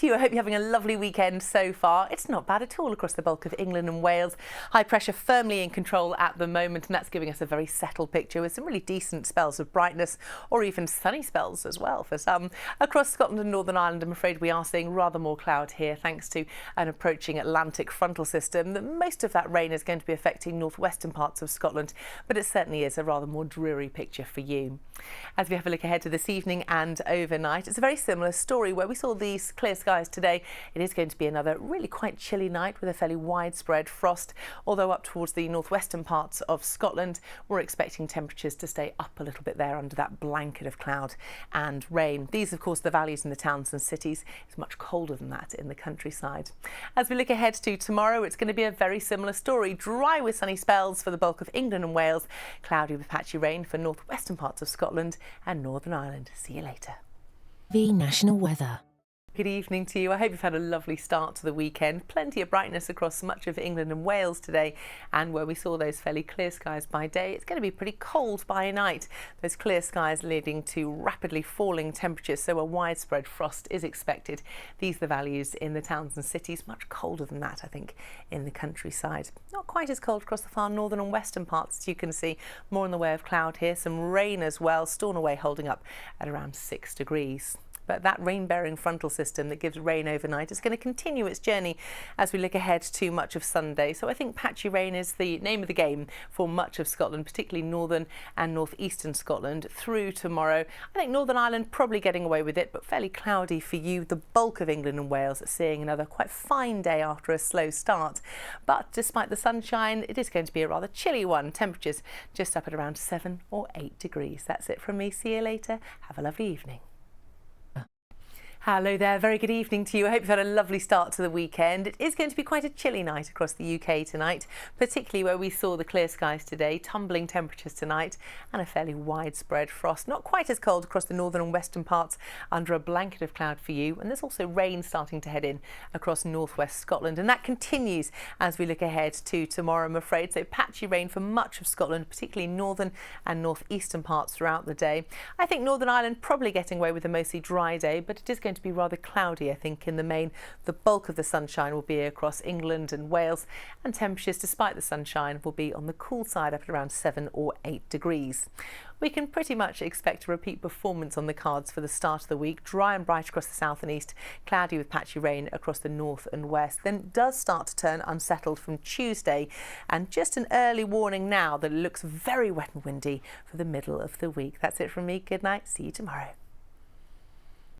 I hope you're having a lovely weekend so far. It's not bad at all across the bulk of England and Wales. High pressure firmly in control at the moment, and that's giving us a very settled picture with some really decent spells of brightness or even sunny spells as well for some. Across Scotland and Northern Ireland, I'm afraid we are seeing rather more cloud here thanks to an approaching Atlantic frontal system. Most of that rain is going to be affecting northwestern parts of Scotland, but it certainly is a rather more dreary picture for you. As we have a look ahead to this evening and overnight, it's a very similar story where we saw these clear skies today. It is going to be another really quite chilly night with a fairly widespread frost, although up towards the northwestern parts of Scotland we're expecting temperatures to stay up a little bit there under that blanket of cloud and rain. These of course the valleys in the towns and cities. It's much colder than that in the countryside. As we look ahead to tomorrow, it's going to be a very similar story. Dry with sunny spells for the bulk of England and Wales, cloudy with patchy rain for northwestern parts of Scotland and Northern Ireland. See you later. ITV National Weather. Good evening to you. I hope you've had a lovely start to the weekend. Plenty of brightness across much of England and Wales today, and where we saw those fairly clear skies by day, it's going to be pretty cold by night. Those clear skies leading to rapidly falling temperatures, so a widespread frost is expected. These are the values in the towns and cities, much colder than that I think in the countryside. Not quite as cold across the far northern and western parts, as you can see. More in the way of cloud here, some rain as well. Stornoway holding up at around 6 degrees. But that rain-bearing frontal system that gives rain overnight is going to continue its journey as we look ahead to much of Sunday. So I think patchy rain is the name of the game for much of Scotland, particularly northern and northeastern Scotland through tomorrow. I think Northern Ireland probably getting away with it, but fairly cloudy for you. The bulk of England and Wales seeing another quite fine day after a slow start. But despite the sunshine, it is going to be a rather chilly one. Temperatures just up at around 7 or 8 degrees. That's it from me. See you later. Have a lovely evening. Hello there, very good evening to you. I hope you've had a lovely start to the weekend. It is going to be quite a chilly night across the UK tonight, particularly where we saw the clear skies today, tumbling temperatures tonight and a fairly widespread frost. Not quite as cold across the northern and western parts under a blanket of cloud for you, and there's also rain starting to head in across northwest Scotland, and that continues as we look ahead to tomorrow, I'm afraid. So patchy rain for much of Scotland, particularly northern and northeastern parts throughout the day. I think Northern Ireland probably getting away with a mostly dry day, but it is going to be rather cloudy I think in the main. The bulk of the sunshine will be across England and Wales, and temperatures despite the sunshine will be on the cool side up at around 7 or 8 degrees. We can pretty much expect a repeat performance on the cards for the start of the week. Dry and bright across the south and east, cloudy with patchy rain across the north and west. Then it does start to turn unsettled from Tuesday, and just an early warning now that it looks very wet and windy for the middle of the week. That's it from me. Good night. See you tomorrow.